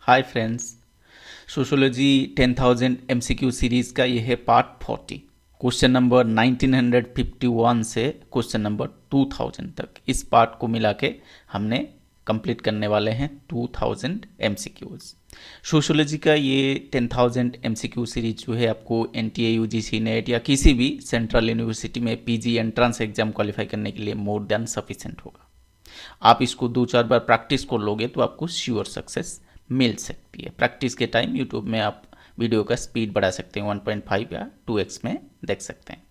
Hi friends. Sociology 10,000 MCQ series का ये है पार्ट 40। क्वेश्चन नंबर 1951 से क्वेश्चन नंबर 2000 तक इस पार्ट को मिला के हमने कंप्लीट करने वाले हैं 2000 एमसीक्यूज। सोशोलॉजी का ये 10,000 एमसीक्यू सीरीज जो है आपको एनटीए, यूजीसी, नेट या किसी भी सेंट्रल यूनिवर्सिटी में पीजी एंट्रेंस एग्जाम क्वालिफाई करने के लिए मोर देन सफिशिएंट होगा। आप इसको 2-4 बार प्रैक्टिस कर लोगे तो आपको श्योर सक्सेस मिल सकती है। प्रैक्टिस के टाइम यूट्यूब में आप वीडियो का स्पीड बढ़ा सकते हैं, 1.5 या 2x में देख सकते हैं।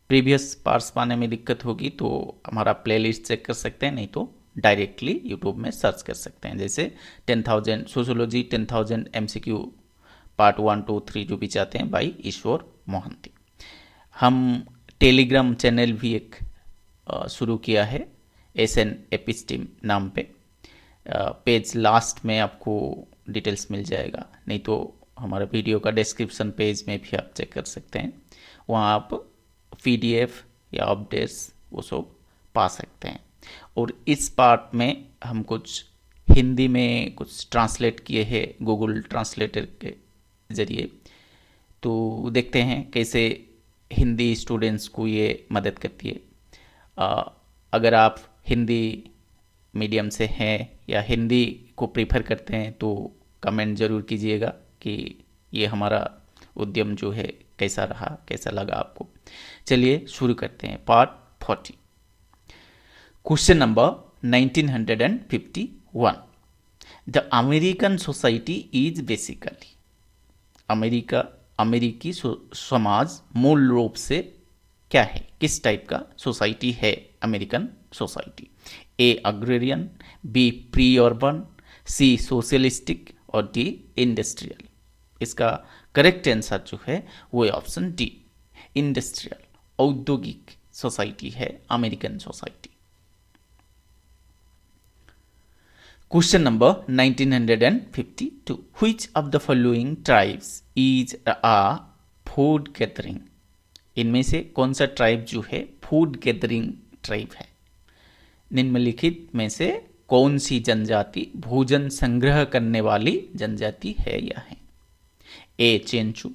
प्रीवियस पार्ट्स पाने में दिक्कत होगी तो हमारा प्लेलिस्ट चेक कर सकते हैं, नहीं तो डायरेक्टली यूट्यूब में सर्च कर सकते हैं। जैसे 10,000 सोशोलॉजी 10,000 एमसीक्यू पार्ट 1, 2, 3 जो भी चाहते हैं बाई ईश्वर मोहंती। हम टेलीग्राम चैनल भी एक शुरू किया है एसएन एपिस्टीम नाम पे। पेज लास्ट में आपको डिटेल्स मिल जाएगा, नहीं तो हमारे वीडियो का डिस्क्रिप्शन पेज में भी आप चेक कर सकते हैं। वहाँ आप पीडीएफ या अपडेट्स वो सब पा सकते हैं। और इस पार्ट में हम कुछ हिंदी में कुछ ट्रांसलेट किए हैं गूगल ट्रांसलेटर के ज़रिए, तो देखते हैं कैसे हिंदी स्टूडेंट्स को ये मदद करती है। अगर आप हिंदी मीडियम से हैं या हिंदी को प्रीफर करते हैं तो कमेंट ज़रूर कीजिएगा कि ये हमारा उद्यम जो है कैसा रहा, कैसा लगा आपको। चलिए शुरू करते हैं part 40। Question number 1951। The American society is basically, अमेरिकी समाज मूल रूप से क्या है, किस टाइप का सोसाइटी है अमेरिकन सोसाइटी? ए अग्रेरियन, बी प्री अर्बन, सी सोशलिस्टिक और डी इंडस्ट्रियल। इसका करेक्ट आंसर जो है वो है ऑप्शन डी, इंडस्ट्रियल, औद्योगिक सोसाइटी है American society. Question number 1952। Which of the following tribes is a food gathering? इनमें से कौन सा ट्राइब जो है फूड गैदरिंग ट्राइब है? निम्नलिखित में से कौन सी जनजाति भोजन संग्रह करने वाली जनजाति है या है? ए चेंचू,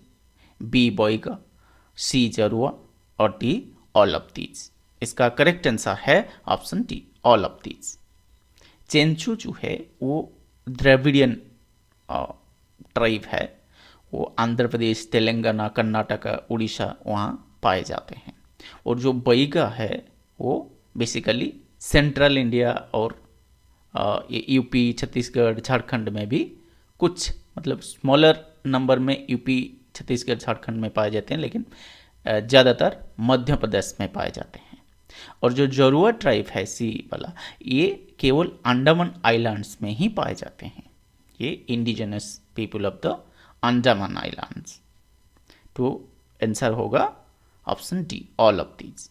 बी बोइगा, सी जरुआ और डी ऑल ऑफ दीज। इसका करेक्ट आंसर है option D, all of these. Chenchu जो है वो द्रविडियन ट्राइब है, वो आंध्र प्रदेश, तेलंगाना, कर्नाटका, उड़ीसा वहाँ पाए जाते हैं। और जो बैगा है वो बेसिकली सेंट्रल इंडिया और यूपी, छत्तीसगढ़, झारखंड में भी कुछ मतलब स्मॉलर नंबर में यूपी, छत्तीसगढ़, झारखंड में पाए जाते हैं, लेकिन ज़्यादातर मध्य प्रदेश में पाए जाते हैं। और जो जरुआ ट्राइब है सी वाला, ये केवल अंडमान आइलैंड्स में ही पाए जाते हैं। ये indigenous people of the Andaman islands. तो आंसर होगा option D, all of these.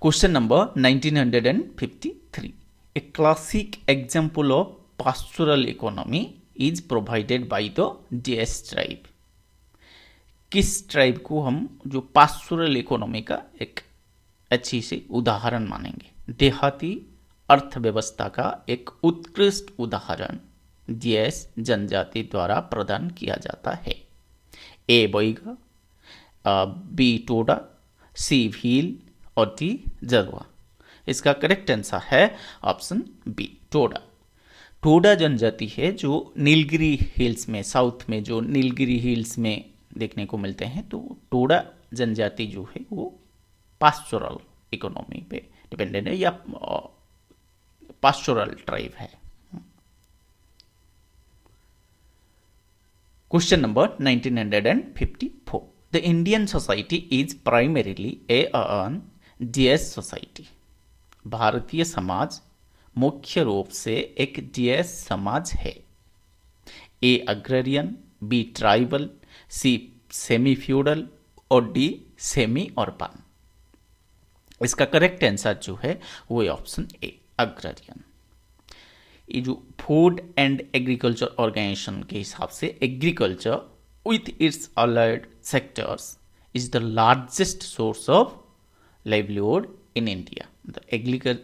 Question number 1953. A classic example of pastoral economy is provided by the DS tribe. किस ट्राइब को हम जो पास्टोरल इकोनॉमी का एक अच्छी से उदाहरण मानेंगे? देहाती अर्थव्यवस्था का एक उत्कृष्ट उदाहरण DS जनजाति द्वारा प्रदान किया जाता है। ए बैगा, बी टोडा, सी भील और डी जरुआ। इसका करेक्ट आंसर है ऑप्शन बी, टोडा। टोडा जनजाति है जो नीलगिरी हिल्स में, साउथ में जो नीलगिरी हिल्स में देखने को मिलते हैं। तो टोडा जनजाति जो है वो पास्टोरल इकोनॉमी पे डिपेंडेंट है या पास्टोरल ट्राइब है। Question number 1954. The Indian society is primarily an DS society. Bharatiya Samaj मुख्य रूप से एक DS समाज है। ए अग्रेरियन, बी ट्राइबल, सी सेमी फ्यूडल और डी सेमी अर्बन। इसका करेक्ट आंसर जो है वो है ऑप्शन ए, अग्रेरियन। ये जो फूड एंड एग्रीकल्चर ऑर्गेनाइजेशन के हिसाब से agriculture with its allied sectors is the largest source of livelihood in India. The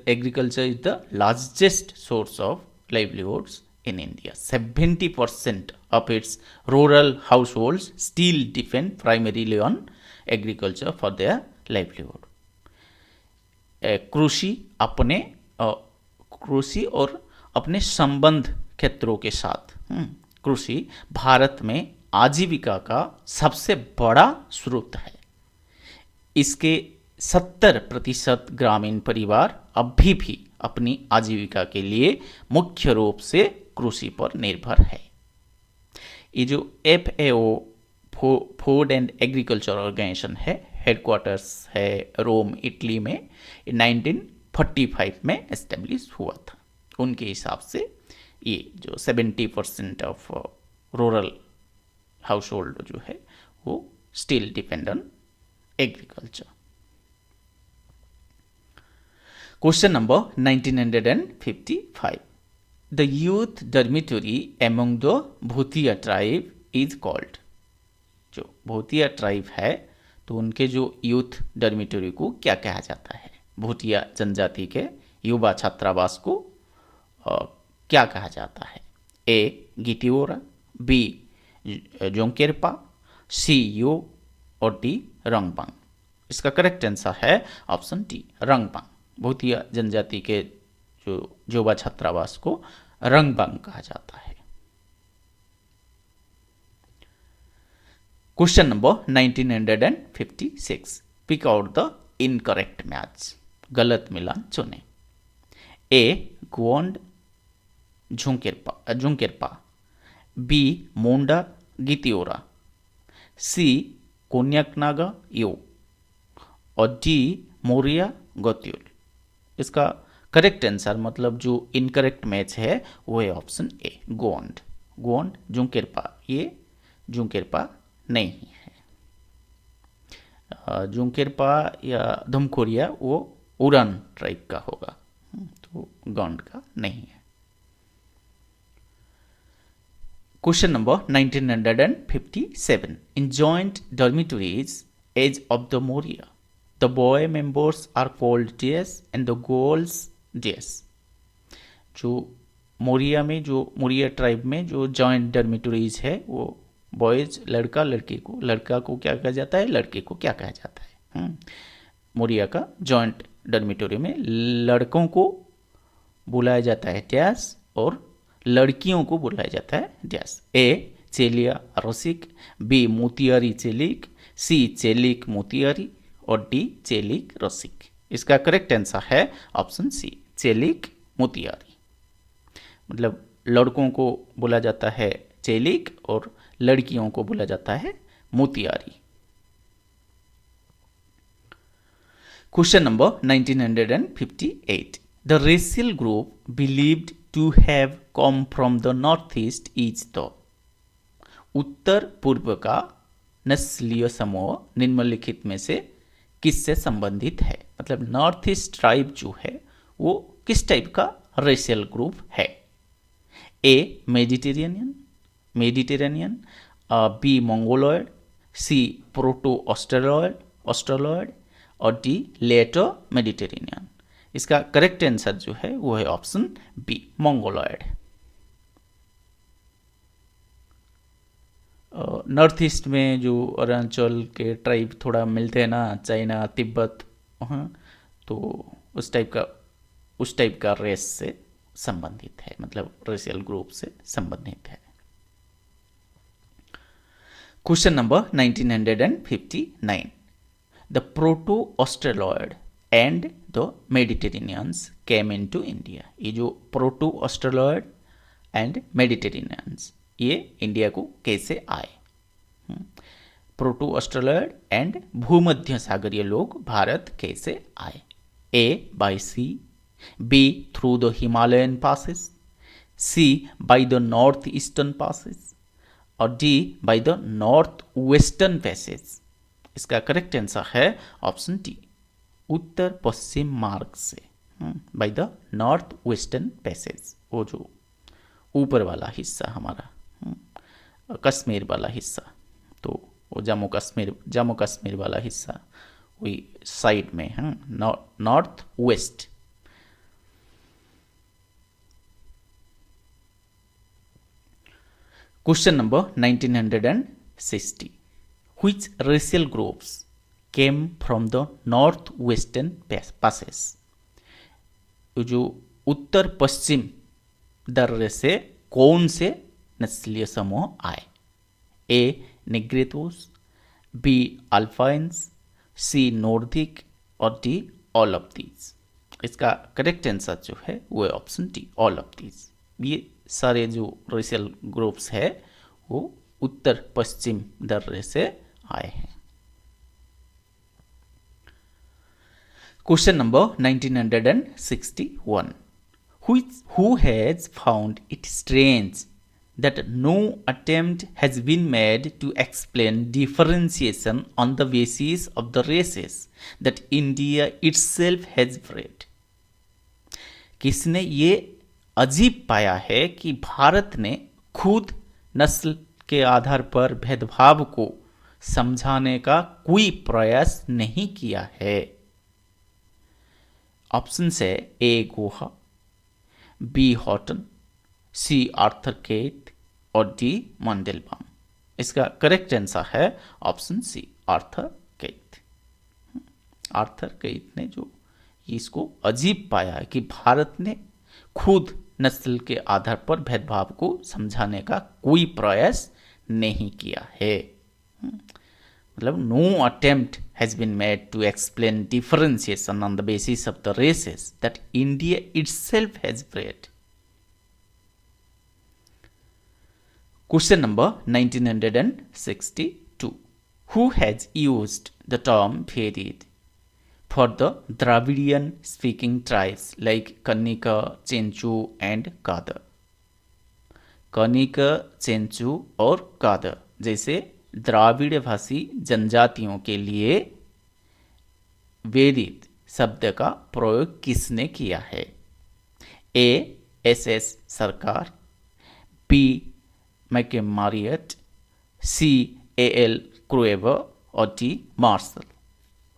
agriculture is the largest source of livelihoods in India. 70% of its rural households still depend primarily on agriculture for their livelihood. कृषि और अपने संबंध क्षेत्रों के साथ कृषि भारत में आजीविका का सबसे बड़ा स्रोत है। इसके 70% ग्रामीण परिवार अभी भी अपनी आजीविका के लिए मुख्य रूप से कृषि पर निर्भर है। ये जो FAO food and agriculture organization है, हेडक्वार्टर्स है रोम इटली में, 1945 में एस्टेब्लिश हुआ था। उनके हिसाब से ये जो 70% ऑफ रूरल हाउस होल्ड जो है वो still depend on agriculture. Question number 1955, the youth dormitory among the भूतिया ट्राइब इज कॉल्ड। जो भूतिया ट्राइब है तो उनके जो यूथ डॉर्मिटरी को क्या कहा जाता है? भूतिया जनजाति के युवा छात्रावास को क्या कहा जाता है? ए गिटिओरा, बी जोंकेरपा, सी यू और डी रंगबांग। इसका करेक्ट आंसर है ऑप्शन डी रंगबांग। भूतिया जनजाति के जो युवा छात्रावास को रंगबांग कहा जाता है। Question number 1956, pick out the incorrect match. गलत मिलान चुने। A Gond Jhunkerpa, B Munda Gitiora, C Konyak Naga यू और डी मोरिया गोत्युल। इसका करेक्ट आंसर मतलब जो इनकरेक्ट मैच है वो है ऑप्शन ए गोंड झुंकेरपा। ये झुंकेरपा नहीं है। झुंकेरपा या धुमखोरिया वो उड़ान ट्राइब का होगा, तो गोंड का नहीं है। Question number 1957, in joint dormitories as of the Muria the boy members are called DS and the girls DS। जो मोरिया में, जो मोरिया ट्राइब में जो जॉइंट डॉर्मिटरीज है वो बॉयज लड़का को क्या कहा जाता है, लड़के को क्या कहा जाता है? मोरिया का जॉइंट डॉर्मिटरी में लड़कों को बुलाया जाता है डैश और लड़कियों को बुलाया जाता है डैश। ए चेलिया रसिक, बी मोतियारी चेलिक, सी चेलिक मोतियारी और डी चेलिक रसिक। इसका करेक्ट आंसर है ऑप्शन सी चेलिक मोतियारी। मतलब लड़कों को बोला जाता है चेलिक और लड़कियों को बोला जाता है Motiari. Question number 1958, the racial group believed to have come from the north east is the. उत्तर पूर्व का नस्लीय समूह निम्नलिखित में से किससे संबंधित है? मतलब नॉर्थ ईस्ट ट्राइब जो है वो किस टाइप का रेशियल ग्रुप है? A Mediterranean, B Mongoloid, C proto Australoid और डी लेटो मेडिटेरेनियन। इसका करेक्ट आंसर जो है वो है option B Mongoloid. North east में जो अरुणाचल के ट्राइब थोड़ा मिलते हैं ना, चाइना तिब्बत, तो उस टाइप का रेस से संबंधित है, मतलब रेशियल ग्रुप से संबंधित है। Question number 1959, the proto Australoid and the Mediterraneans came into India. ये जो प्रोटो ऑस्ट्रेलॉयड एंड मेडिटेरेनियंस ये इंडिया को कैसे आए? प्रोटो ऑस्ट्रेलॉयड एंड भूमध्य सागरीय लोग भारत कैसे आए? A by sea, B through the Himalayan passes, C by the north eastern passes और D by the north western passage. इसका करेक्ट आंसर है ऑप्शन डी उत्तर पश्चिम मार्ग से, by the north western passage. वो जो ऊपर वाला हिस्सा हमारा कश्मीर वाला हिस्सा, तो वो जम्मू कश्मीर वाला हिस्सा वही साइड में है, north west. Question number 1960, which racial groups came from the north-western passes? जो उत्तर पश्चिम दर्रे से कौन से नस्लीय समूह आए? ए निग्रितोस, बी अल्पाइंस, सी नॉर्दिक और डी ऑल ऑफ दीज। इसका करेक्ट आंसर जो है वो है option D, all of these. ये सारे जो रेशियल ग्रुप्स है वो उत्तर पश्चिम दर्रे से आए हैं। Question number 1961, who has found it strange that no attempt has been made to explain differentiation on the basis of the races that India itself has bred? किसने ये अजीब पाया है कि भारत ने खुद नस्ल के आधार पर भेदभाव को समझाने का कोई प्रयास नहीं किया है? ऑप्शन है A Guha, B Hutton, C Arthur Keith और डी मंडेलबाम। इसका करेक्ट आंसर है option C, Arthur Keith. Arthur Keith ने जो इसको अजीब पाया है कि भारत ने खुद नस्ल के आधार पर भेदभाव को समझाने का कोई प्रयास नहीं किया है। मतलब no attempt has been made to explain differentiation on the basis of the races that India itself has bred. Question number 1962, who has used the term भेदिद for the Dravidian speaking tribes like Kanika, Chenchu and Kada? Kanika, Chenchu और कादर जैसे द्राविड़ भाषी जनजातियों के लिए वेदित शब्द का प्रयोग किसने किया है? ए एस सरकार, बी मैके मारियट, सी एल क्रूएवर और डी मार्शल।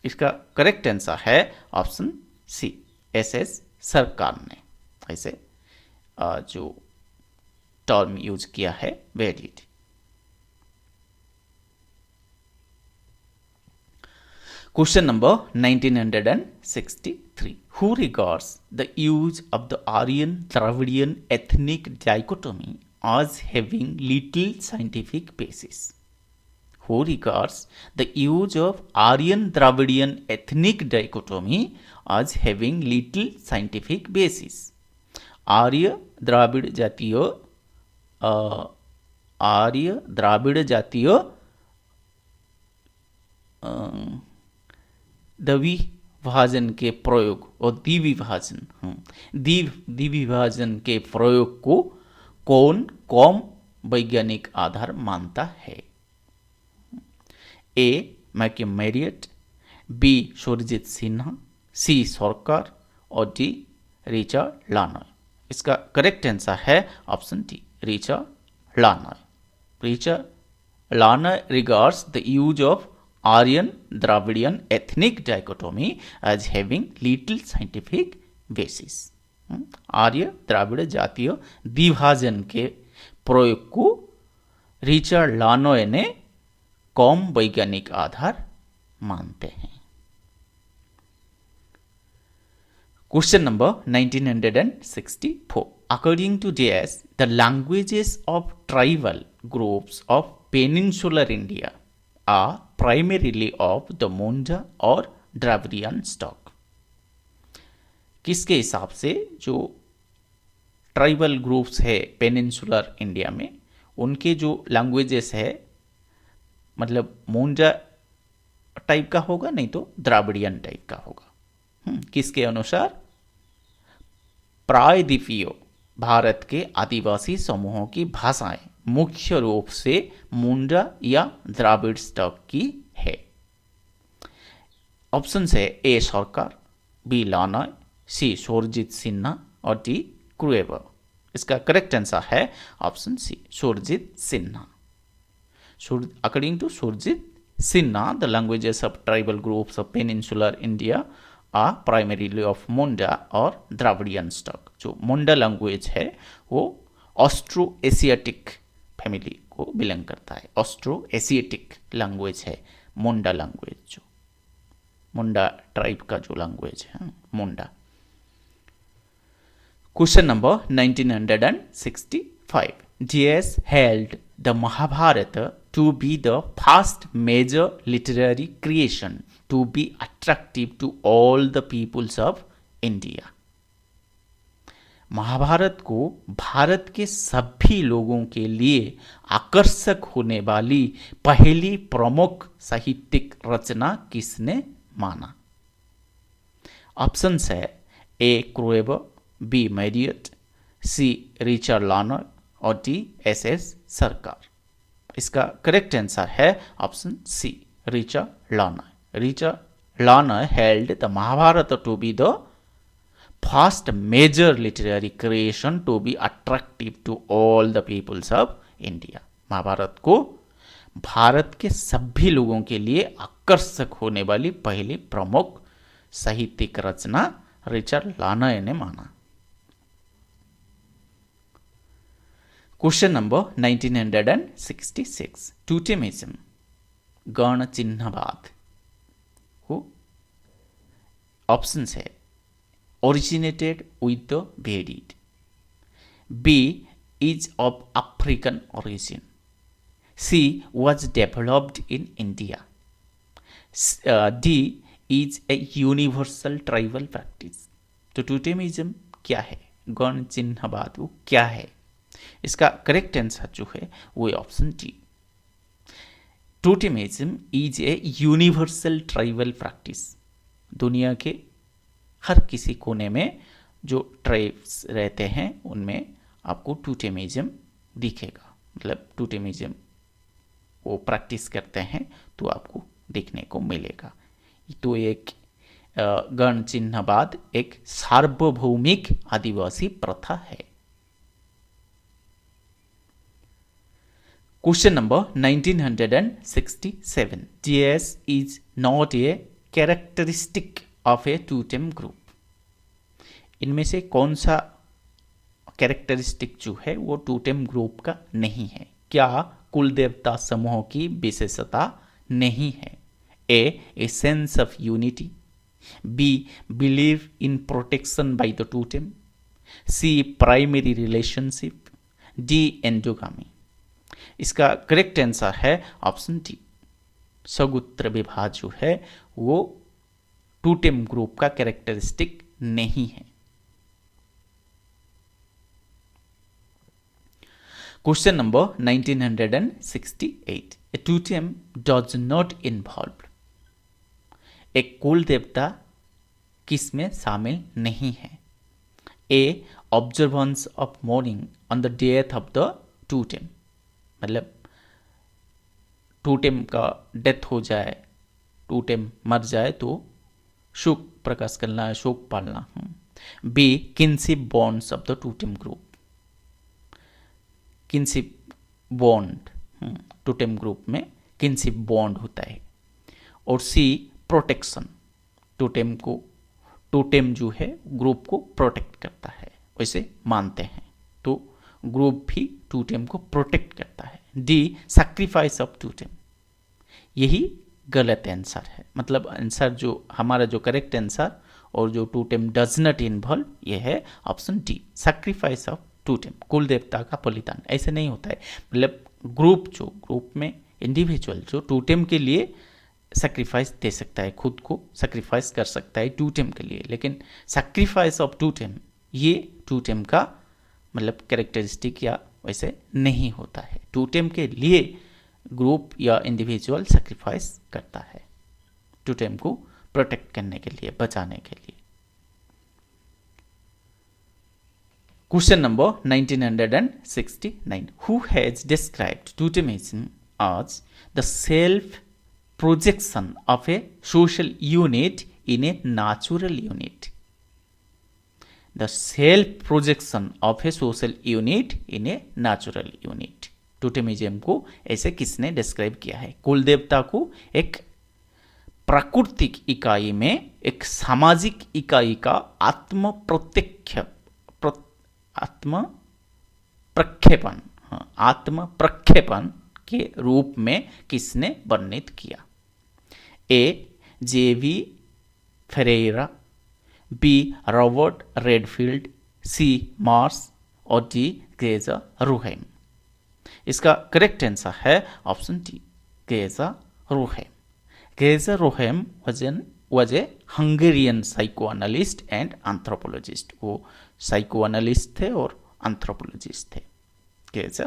इसका करेक्ट आंसर है ऑप्शन सी, एस सरकार ने ऐसे जो टर्म यूज किया है वेरिड। Question number 1963, who regards the use of the Aryan Dravidian ethnic dichotomy as having little scientific basis? Who regards the use of Aryan Dravidian ethnic dichotomy as having little scientific basis? आर्य द्राविड़ जातीय द्विभाजन के प्रयोग और द्विभाजन के प्रयोग को कौन कौम वैज्ञानिक आधार मानता है? A McKim Marriott, B Surajit Sinha, C Sarkar और डी रिचर्ड लानॉय। इसका करेक्ट आंसर है option D, Richard Lannoy. Richard Lannoy regards the use of Aryan Dravidian ethnic dichotomy as having little scientific basis. आर्य द्राविड़ जातीय द्विभाजन के प्रयोग को रिचर्ड लानॉय ने कौम वैज्ञानिक आधार मानते हैं। Question number 1964, according to dash the languages of tribal groups of peninsular India are primarily of the Munda और द्राविडियन स्टॉक। किसके हिसाब से जो ट्राइबल ग्रुप्स है पेनिनसुलर इंडिया में उनके जो लैंग्वेजेस है मतलब मुंडा टाइप का होगा नहीं तो द्राविडियन टाइप का होगा। किसके अनुसार? प्रायद्वीपीय भारत के आदिवासी समूहों की भाषाएं मुख्य रूप से मुंडा या द्राविड़ स्टॉक की है। ऑप्शन है A Sarkar, B Lannoy, C Surjit Sinha और डी क्रूएवर। इसका करेक्ट आंसर है option C, Surjit Sinha. According to Surjit Sinha, the languages of tribal groups of peninsular India are primarily of Munda और द्राविडियन स्टॉक। जो मुंडा लैंग्वेज है वो ऑस्ट्रो एशियाटिक फैमिली को belong करता है। ऑस्ट्रो एशियाटिक लैंग्वेज है मुंडा लैंग्वेज, जो मुंडा ट्राइब का जो लैंग्वेज है Munda. Question number 1965, DS held the Mahabharata to be the first major literary creation to be attractive to all the peoples of India। Mahabharat को भारत के सभी लोगों के लिए आकर्षक होने वाली पहली प्रमुख साहित्यिक रचना किसने माना? ऑप्शंस है A Kroeber, B Marriott, C Richard Lerner और डी SS सरकार। इसका करेक्ट आंसर है option C Richard Lerner. Richard Lerner held the Mahabharat to be the first major literary creation to be attractive to all the peoples of India. Mahabharat को भारत के सभी लोगों के लिए आकर्षक होने वाली पहली प्रमुख साहित्यिक रचना रिचर्ड लर्नर ने माना। क्वेश्चन नंबर 1966, टोटेमिज्म गण चिन्हवाद हो ऑप्शंस है originated with the Vedid, B is of African origin, C was developed in India, D is a universal tribal practice। तो टोटेमिज्म क्या है, गण चिन्हवाद वो क्या है? इसका करेक्ट आंसर जो है वो option D. Totemism is a universal tribal practice. दुनिया के हर किसी कोने में जो ट्राइब्स रहते हैं उनमें आपको टोटेमिज्म दिखेगा, मतलब टोटेमिज्म वो प्रैक्टिस करते हैं तो आपको देखने को मिलेगा। तो एक गण चिन्हवाद एक सार्वभौमिक आदिवासी प्रथा है। Question number 1967, DS is not a characteristic of a totem group। इनमें से कौन सा कैरेक्टरिस्टिक जो है वो टोटेम ग्रुप का नहीं है? क्या कुल देवता समूह की विशेषता नहीं है? A sense of unity, B believe in protection by the totem, C primary relationship, D endogamy. इसका करेक्ट आंसर है ऑप्शन डी, सगोत्र विवाह जो है वो टोटेम ग्रुप का कैरेक्टरिस्टिक नहीं है। Question number 1968, A totem does not involve. एक कुल देवता किसमें शामिल नहीं है? A observance of mourning on the death of the totem, मतलब टोटेम का डेथ हो जाए, टोटेम मर जाए तो शोक प्रकाश करना, शोक पालना। B kinship bonds of the totem group, kinship bond, totem group में किनशिप बॉन्ड होता है। और सी प्रोटेक्शन, टोटेम को, टोटेम जो है ग्रुप को प्रोटेक्ट करता है, वैसे मानते हैं तो ग्रुप भी टोटेम को प्रोटेक्ट करता है। डी सैक्रिफाइस ऑफ टोटेम, यही गलत आंसर है, मतलब आंसर जो हमारा जो करेक्ट आंसर और जो टोटेम डज नॉट इन्वॉल्व ये है option D, sacrifice of totem, कुल देवता का बलिदान। ऐसे नहीं होता है, मतलब ग्रुप में इंडिविजुअल जो टोटेम के लिए सैक्रिफाइस दे सकता है, खुद को सैक्रिफाइस कर सकता है टोटेम के लिए, लेकिन सैक्रिफाइस ऑफ टोटेम ये टोटेम का मतलब कैरेक्टरिस्टिक या वैसे नहीं होता है। टोटेम के लिए ग्रुप या इंडिविजुअल सैक्रिफाइस करता है टोटेम को प्रोटेक्ट करने के लिए, बचाने के लिए। Question number 1969, who has described totemism as the self projection of a social unit in a natural unit। The self projection of a social unit in a natural unit। Totemism को ऐसे किसने describe किया है? कुल देवता को एक प्राकृतिक इकाई में एक सामाजिक इकाई का आत्म प्रक्षेपण आत्म प्रक्षेपण के रूप में किसने वर्णित किया? A J V Ferreira, B Robert Redfield, C Marx और डी गेजा रूहेम। इसका करेक्ट आंसर है option D Geza Roheim. Geza Roheim was a Hungarian psychoanalyst and anthropologist। वो साइकोएनालिस्ट थे और एंथ्रोपोलॉजिस्ट थे गेजा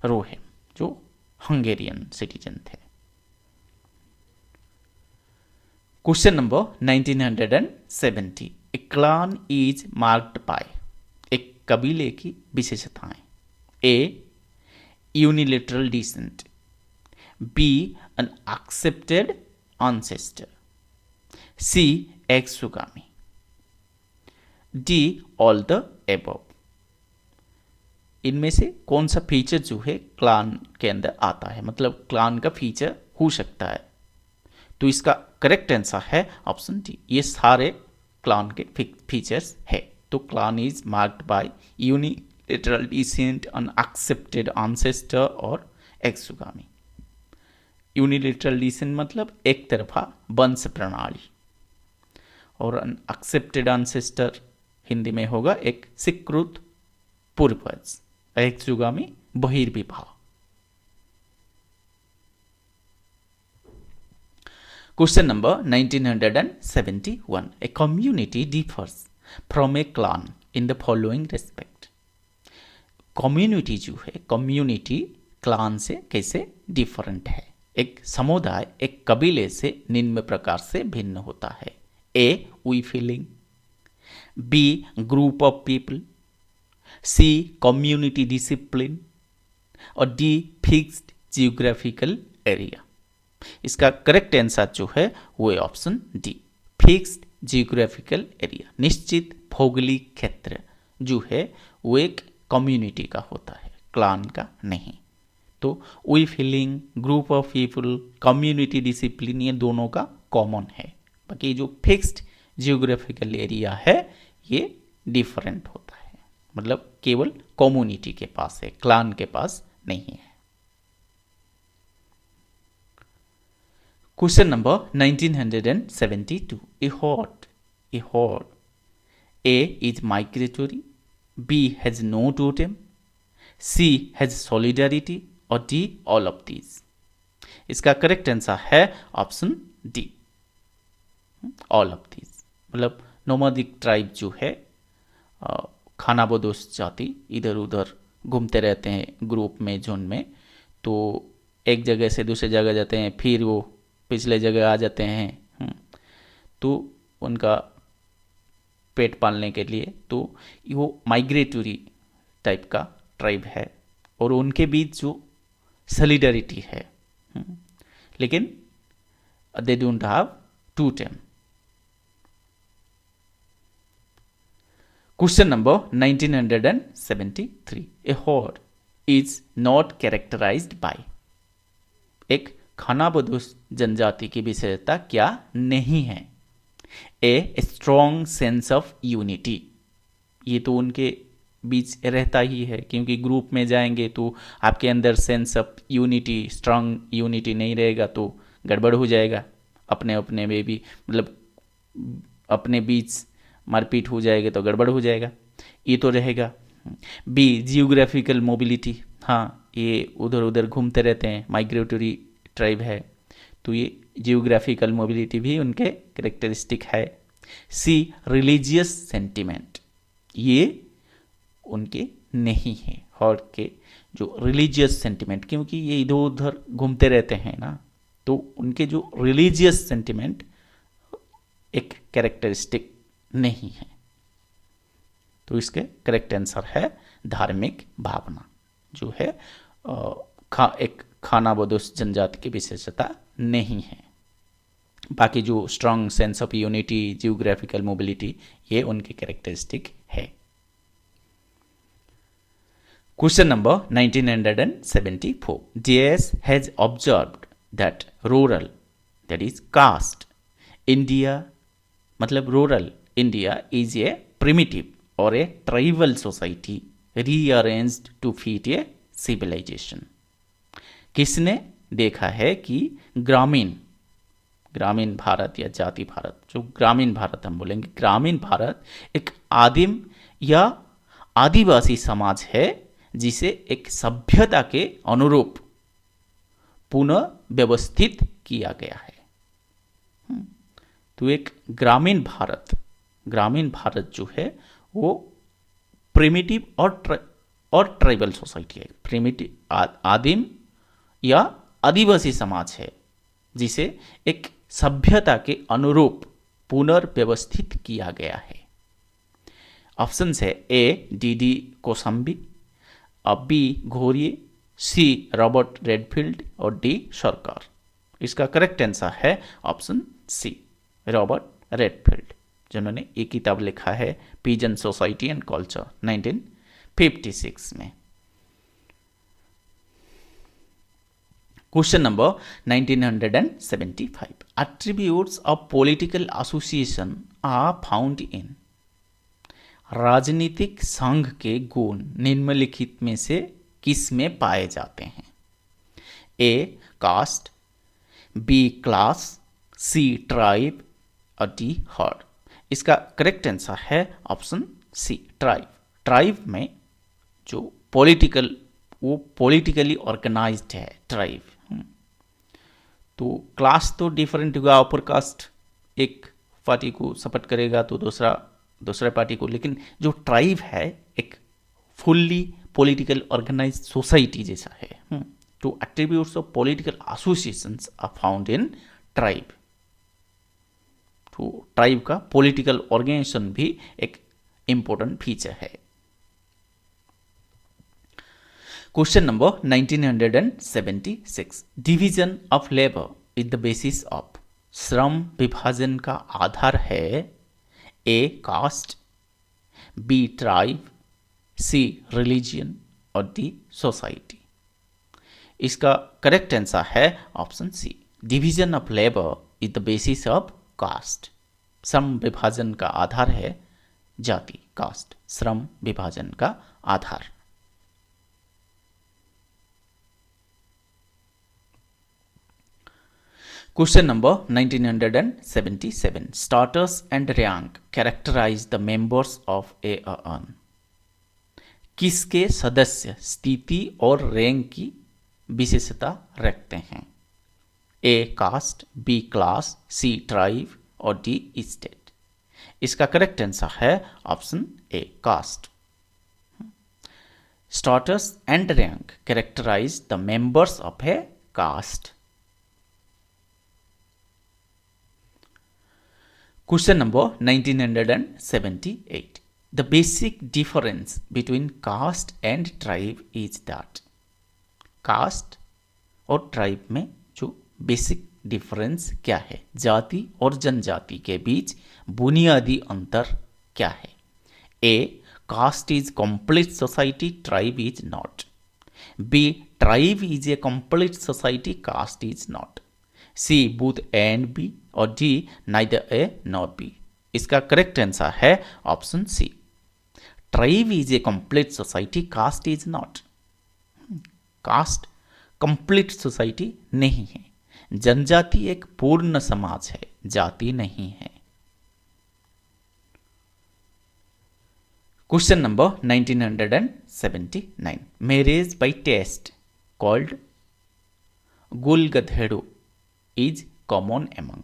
रूहेम, जो हंगेरियन सिटीजन थे। Question number 1970, A clan is marked by, एक कबीले की विशेषताएं। A unilateral descent, B an accepted ancestor, C exogamy, D all the above. इनमें से कौन सा फीचर जो है क्लान के अंदर आता है, मतलब क्लान का फीचर हो सकता है? तो इसका करेक्ट आंसर है ऑप्शन डी, ये सारे क्लान के फीचर्स है। तो clan is marked by unilateral descent, an accepted ancestor और एक्सुगामी। यूनिलेटरल डिसेंट मतलब एक तरफा वंश प्रणाली, और एक्सेप्टेड ancestor हिंदी में होगा एक स्वीकृत पूर्वज, एक्सुगामी बहिर्विवाह। Question number 1971, A community differs from a clan in the following respect. Community जो है, कम्युनिटी क्लान से कैसे डिफरेंट है? एक समुदाय एक कबीले से निम्न प्रकार से भिन्न होता है। A we feeling, B group of people, C community discipline और डी फिक्स्ड जियोग्राफिकल एरिया। इसका करेक्ट आंसर जो है वो है option D, fixed geographical area. निश्चित भौगोलिक क्षेत्र जो है वो एक कम्युनिटी का होता है, क्लान का नहीं। तो we feeling, group of people, community discipline, ये दोनों का कॉमन है। बाकी जो फिक्स्ड जियोग्राफिकल एरिया है ये डिफरेंट होता है, मतलब केवल कम्युनिटी के पास है, क्लान के पास नहीं है। Question number 1972, A horde, A is migratory, B has no totem, C has solidarity और डी ऑल ऑफ दीज। इसका करेक्ट आंसर है option D, all of these. मतलब नोमादिक ट्राइब जो है, खानाबदोश जाति, इधर उधर घूमते रहते हैं ग्रुप में, जोन में। तो एक जगह से दूसरी जगह जाते हैं, फिर वो पिछले जगह आ जाते हैं, तो उनका पेट पालने के लिए। तो वो माइग्रेटरी टाइप का ट्राइब है, और उनके बीच जो सॉलिडरिटी है, लेकिन they don't have totem. Question number 1973, A horde is not characterized by, एक खानाबदोश जनजाति की विशेषता क्या नहीं है? A strong sense of unity, ये तो उनके बीच रहता ही है, क्योंकि ग्रुप में जाएंगे तो आपके अंदर sense of unity, strong unity नहीं रहेगा तो गड़बड़ हो जाएगा। अपने अपने में भी, मतलब अपने बीच मारपीट हो जाएगी तो गड़बड़ हो जाएगा, ये तो रहेगा। बी जियोग्राफिकल मोबिलिटी, हाँ ये उधर उधर घूमते रहते हैं, माइग्रेटरी ट्राइब है, तो ये जियोग्राफिकल मोबिलिटी भी उनके कैरेक्टरिस्टिक है। सी रिलीजियस सेंटिमेंट, ये उनके नहीं है, हॉर्ड के जो रिलीजियस सेंटिमेंट, क्योंकि ये इधर उधर घूमते रहते हैं ना, तो उनके जो रिलीजियस सेंटिमेंट एक कैरेक्टरिस्टिक नहीं है। तो इसके करेक्ट आंसर है धार्मिक भावना, जो है एक खानाबदोश जनजाति की विशेषता नहीं है। बाकी जो strong sense of unity, geographical mobility, ये उनके कैरेक्टरिस्टिक है। Question number 1974, DS has observed that rural, that is caste, India, मतलब rural India is a primitive or a tribal society rearranged to fit a civilization. किसने देखा है कि ग्रामीण भारत या जाति भारत, जो ग्रामीण भारत हम बोलेंगे, ग्रामीण भारत एक आदिम या आदिवासी समाज है जिसे एक सभ्यता के अनुरूप पुनः व्यवस्थित किया गया है। तो एक ग्रामीण भारत जो है वो प्रिमिटिव और ट्राइबल सोसाइटी है। प्रिमिटिव आदिम या आदिवासी समाज है जिसे एक सभ्यता के अनुरूप पुनर्व्यवस्थित किया गया है। ऑप्शन है A D Kosambi, B Ghurye, C Robert Redfield और डी सरकार। इसका करेक्ट आंसर है ऑप्शन सी, रॉबर्ट रेडफील्ड, जिन्होंने एक किताब लिखा है पिजन सोसाइटी एंड कल्चर 1956 में। Question number 1975, attributes of political association are found in। राजनीतिक संघ के गुण निम्नलिखित में से किस में पाए जाते हैं? A caste, B class, C tribe और डी हर्ड। इसका करेक्ट आंसर है ऑप्शन सी, ट्राइब। ट्राइब में जो पॉलिटिकली ऑर्गेनाइज्ड है ट्राइब। तो क्लास तो डिफरेंट होगा, अपर कास्ट एक पार्टी को सपोर्ट करेगा तो दूसरा पार्टी को, लेकिन जो ट्राइब है एक फुल्ली पॉलिटिकल ऑर्गेनाइज्ड सोसाइटी जैसा है। तो attributes of political associations are found in tribe. तो ट्राइब का पॉलिटिकल ऑर्गेनाइजेशन भी एक इंपॉर्टेंट फीचर है। Question number 1976, division of labour is the basis of. श्रम विभाजन का आधार है A caste, B tribe, C religion और डी सोसाइटी। इसका करेक्ट आंसर है option C, division of labour is the basis of caste. श्रम विभाजन का आधार है जाति, कास्ट, श्रम विभाजन का आधार। Question number 1977, status and rank characterize the members of AAN। किसके सदस्य स्थिति और रैंक की विशेषता रखते हैं? A caste, B class, C tribe और डी स्टेट। इसका करेक्ट आंसर है option A, caste. Status and rank characterise the members of a caste. Question number 1978, the basic difference between caste and tribe is that। Caste और tribe में जो basic difference क्या है, जाति और जनजाति के बीच बुनियादी अंतर क्या है? A caste is complete society, tribe is not. B tribe is a complete society, caste is not. C both A and B और D neither A nor B. इसका करेक्ट आंसर है option C, tribe is a complete society, caste is not. Caste complete society नहीं है, जनजाति एक पूर्ण समाज है, जाति नहीं है। Question number 1979, marriage by test called Gulgadhedo is common among.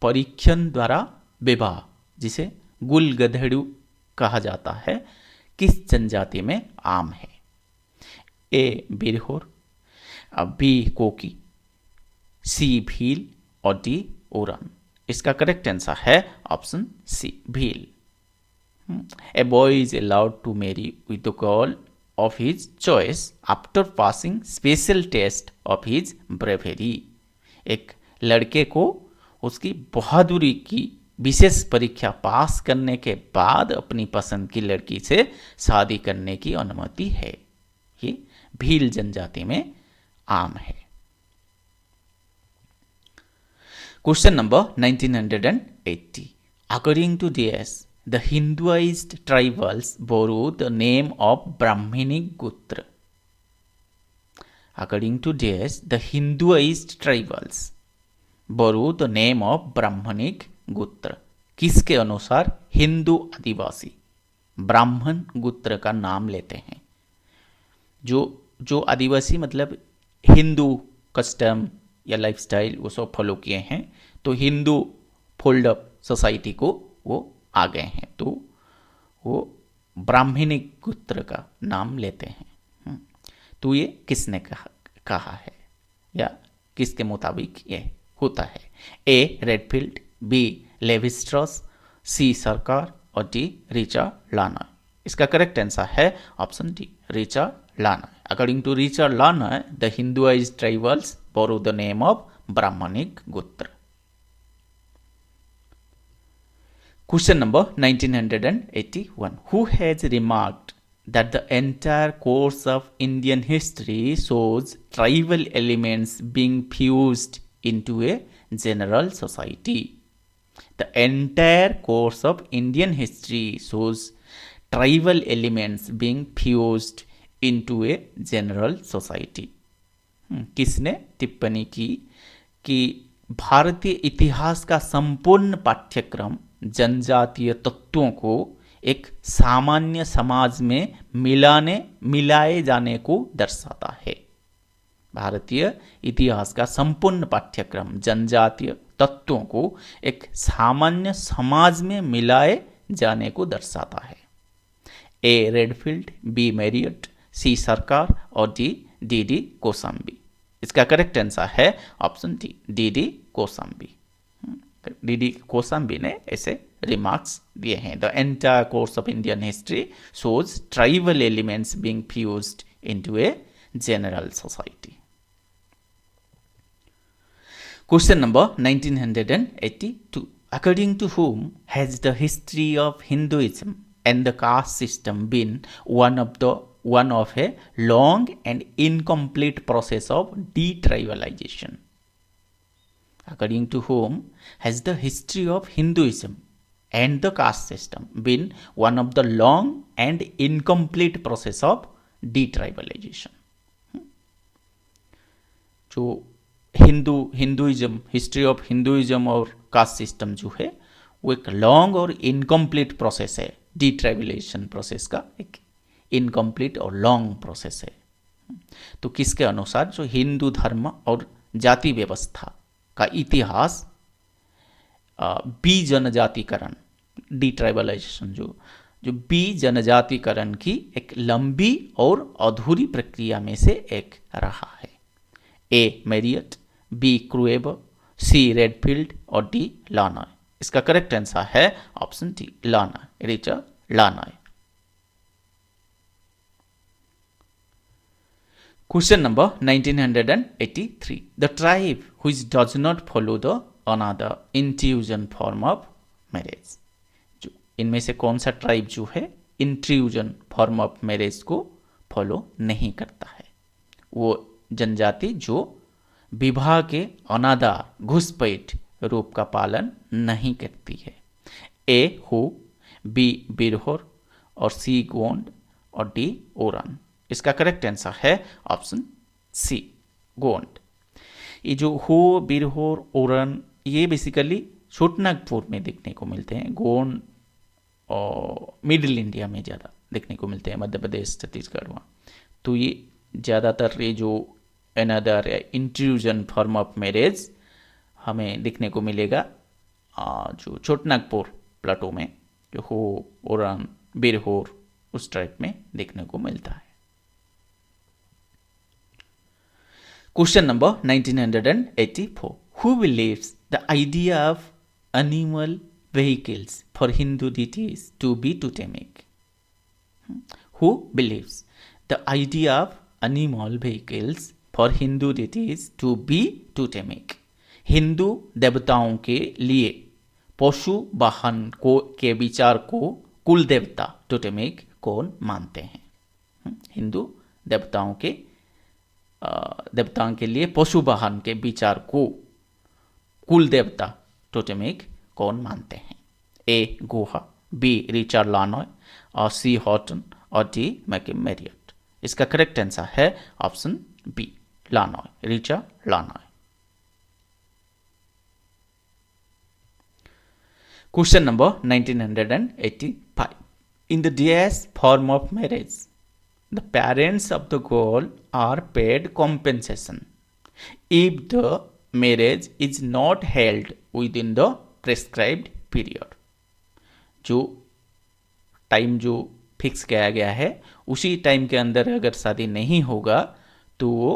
परीक्षण द्वारा विवाह जिसे गुलगधेड़ू कहा जाता है किस जनजाति में आम है? ए बिरहोर, बी कोकी, सी भील और डी ओरन। इसका करेक्ट आंसर है option C, Bhil. A boy is allowed to marry with the girl of his choice after passing special test of his bravery. एक लड़के को उसकी बहादुरी की विशेष परीक्षा पास करने के बाद अपनी पसंद की लड़की से शादी करने की अनुमति है। ये भील जनजाति में आम है। Question number 1980, according to this the Hinduized tribals borrow the name of Brahmanic gotra. According to this the Hinduist tribals borrow the name of Brahmanic gotra. किसके अनुसार हिंदू आदिवासी ब्राह्मण गोत्र का नाम लेते हैं? जो आदिवासी मतलब हिंदू कस्टम या लाइफस्टाइल वो सब फॉलो किए हैं, तो हिंदू फोल्ड अप सोसाइटी को वो आ गए हैं, तो वो ब्राह्मणिक गोत्र का नाम लेते हैं। तो ये किसने कहा है या किसके मुताबिक ये होता है? ए रेडफील्ड, बी लेविस्ट्रॉस, सी सरकार और डी रिचर्ड लार्नर। इसका करेक्ट आंसर है option D Richard Larner. According to Richard Larner the Hinduized tribals borrow the name of Brahmanic gotra. Question number 1981. Who has remarked that the entire course of Indian history shows tribal elements being fused into a general society? The entire course of Indian history shows tribal elements being fused into a general society. किसने टिप्पणी की कि भारतीय इतिहास का संपूर्ण पाठ्यक्रम जनजातीय तत्वों को एक सामान्य समाज में मिलाए जाने को दर्शाता है। भारतीय इतिहास का संपूर्ण पाठ्यक्रम जनजातीय तत्वों को एक सामान्य समाज में मिलाए जाने को दर्शाता है। ए रेडफील्ड, बी मैरियट, सी सरकार और डी डी कोसाम्बी। इसका करेक्ट आंसर है option D D Kosambi. D D Kosambi ने ऐसे रिमार्क्स दिए हैं। The entire course of Indian history shows tribal elements being fused into a general society. Question number 1982. According to whom has the history of Hinduism and the caste system been one of a long and incomplete process of detribalization? According to whom has the history of Hinduism and the caste system been one of the long and incomplete process of detribalization? जो Hinduism, history of Hinduism और caste system जो है वो एक long और incomplete process है। डिट्राइबलाइजेशन process का एक इनकम्प्लीट और लॉन्ग प्रोसेस है। तो किसके अनुसार जो हिंदू धर्म और जाति व्यवस्था का इतिहास बी जनजातिकरण, डिट्राइबलाइजेशन जो बी जनजातिकरण की एक लंबी और अधूरी प्रक्रिया में से एक रहा है। A Marriott, B Kroeber, C Redfield और डी लार्नर। इसका करेक्ट आंसर है option D Larner, Richard Larner. Question number 1983. The tribe which does not follow the another intrusion form of marriage. जो इनमें से कौन सा ट्राइब जो है इंट्रूजन फॉर्म ऑफ मैरिज को फॉलो नहीं करता है? वो जनजाति जो विवाह के अनादार घुसपैठ रूप का पालन नहीं करती है। ए हु, बी बिरहोर और सी गोंड और डी ओरन। इसका करेक्ट आंसर है ऑप्शन सी गोंड। ये जो हो, बिरहोर, ओरन ये बेसिकली छोटनागपुर में देखने को मिलते हैं। गोंड और मिडिल इंडिया में ज़्यादा देखने को मिलते हैं, मध्य प्रदेश, छत्तीसगढ़ वहाँ। तो ये ज़्यादातर ये जो another intrusion form of marriage हमें देखने को मिलेगा जो छोटनागपुर प्लाटो में जो हो, ओरन, बिरहोर उस टाइप में देखने को मिलता है। Question number 1984. Who believes the idea of animal vehicles for Hindu deities to be totemic? Who believes the idea of animal vehicles for Hindu deities to be totemic? Hindu देवताओं के लिए पशु वाहन के विचार को कुल देवता टोटेमिक कौन मानते हैं? हिंदू देवताओं के लिए पशु वाहन के विचार को कुल देवता टोटेमिक कौन मानते हैं? ए गुहा, बी रिचर्ड लार्नर और सी हॉटन और डी मैरियट। इसका करेक्ट आंसर है option B Lannoy, Richard Lannoy. Question number 1985. In the DS form of marriage, the parents of the girl are paid compensation if the marriage is not held within the prescribed period. जो time जो fix किया गया है उसी time के अंदर अगर शादी नहीं होगा तो वो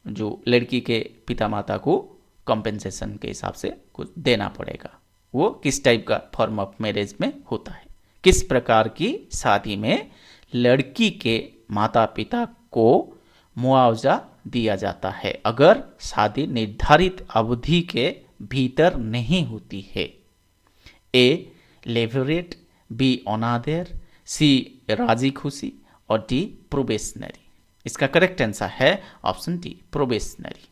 जो लड़की के पिता माता को कॉम्पेंसेशन के हिसाब से कुछ देना पड़ेगा। वो किस टाइप का फॉर्म ऑफ मैरिज में होता है, किस प्रकार की शादी में लड़की के माता पिता को मुआवजा दिया जाता है अगर शादी निर्धारित अवधि के भीतर नहीं होती है। ए लेवरेट, बी अनादर, सी राजी खुशी और डी प्रोबेशनरी। इसका करेक्ट आंसर है ऑप्शन डी प्रोबेशनरी,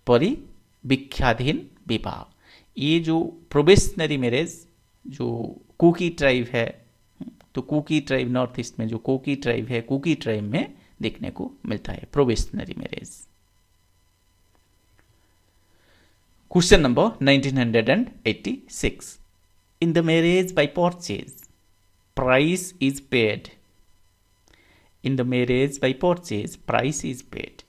परिवीक्षाधीन विवाह। ये जो प्रोबेशनरी मैरिज जो कुकी ट्राइब है, तो कुकी ट्राइब नॉर्थ ईस्ट में जो कुकी ट्राइब है, कुकी ट्राइब में देखने को मिलता है probationary marriage. Question number 1986। In the marriage by purchase price is paid. In the marriage by purchase price is paid.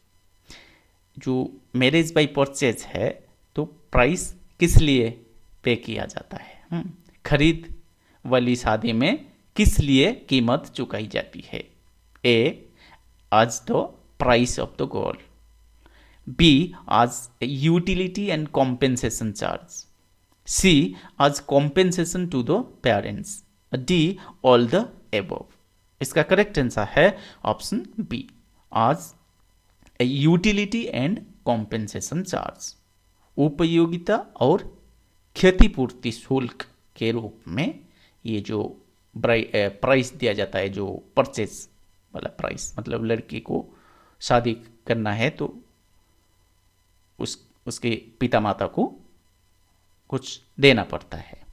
जो मैरिज बाय परचेज है तो प्राइस किस लिए पे किया जाता है, खरीद वाली शादी में किस लिए कीमत चुकाई जाती है। A as the price of the girl, B as utility and compensation charge, C as compensation to the parents, D all the above. इसका करेक्ट आंसर है option B as utility and compensation charge. उपयोगिता और क्षतिपूर्ति शुल्क के रूप में ये जो प्राइस दिया जाता है, जो परचेज वाला प्राइस, मतलब लड़की को शादी करना है तो उसके पिता माता को कुछ देना पड़ता है।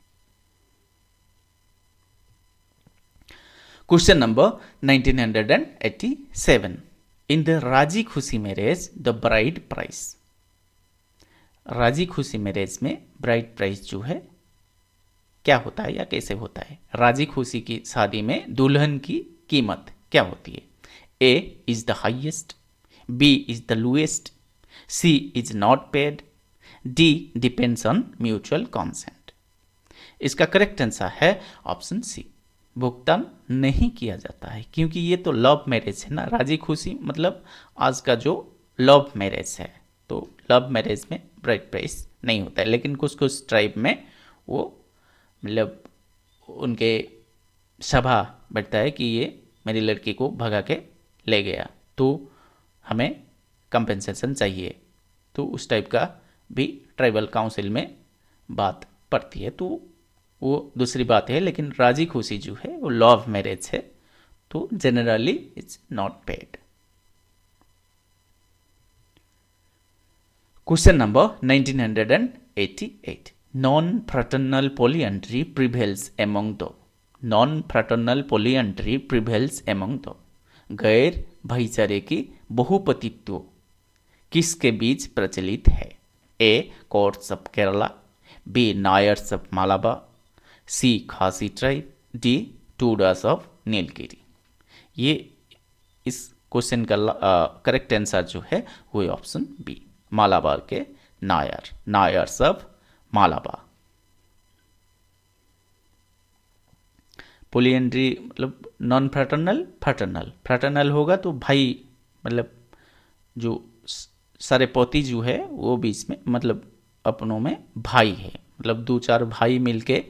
Question number 1987। इन द राजी खुशी मैरिज द ब्राइड प्राइस। राजी खुशी मैरिज में ब्राइड प्राइस जो है क्या होता है या कैसे होता है। राजी खुशी की शादी में दुल्हन की कीमत क्या होती है। A is the highest, B is the lowest, C is not paid, D depends on mutual consent. इसका करेक्ट आंसर है ऑप्शन सी भुगतान नहीं किया जाता है, क्योंकि ये तो लव मैरिज है ना। राजी खुशी मतलब आज का जो लव मैरिज है, तो लव मैरिज में ब्राइड प्राइस नहीं होता है, लेकिन कुछ कुछ ट्राइब में वो मतलब उनके सभा बैठता है कि ये मेरी लड़की को भगा के ले गया तो हमें कंपेंसेशन चाहिए, तो उस टाइप का भी ट्राइबल काउंसिल में बात पड़ती है, तो वो दूसरी बात है। लेकिन राजी खुशी जो है वो लव मैरिज है, तो generally it's not paid. Question number 1988। Non-fraternal polyandry prevails among the। Non-fraternal polyandry prevails among the। गैर भाईचारे की बहुपतित्व किसके बीच प्रचलित है। A courts of Kerala, B Nayars of Malabar, C Khasi tribe, D Todas of Nilgiri. ये इस क्वेश्चन का करेक्ट आंसर जो है वो ऑप्शन बी मालाबार के नायर्स ऑफ मालाबार। पोलिएंड्री मतलब नॉन फ्रैटर्नल, फ्रैटर्नल होगा तो भाई मतलब जो सारे पोती जो है वो बीच में मतलब अपनों में भाई है, मतलब दो चार भाई मिलके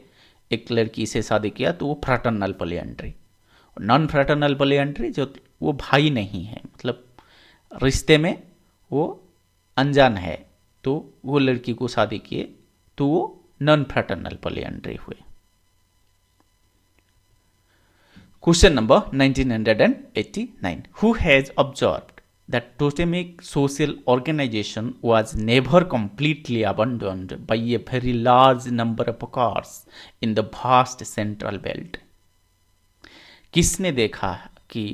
एक लड़की से शादी किया तो वो फ्रैटर्नल पोलिएंड्री। नॉन फ्रैटर्नल पोलिएंड्री जो वो भाई नहीं है, मतलब रिश्ते में वो अनजान है, तो वो लड़की को शादी किए तो वो नॉन फ्रैटर्नल पोलिएंड्री हुए। Question number 1989। Who has observed that totemic social organization was never completely abandoned by a very large number of cars in the vast central belt? किसने देखा कि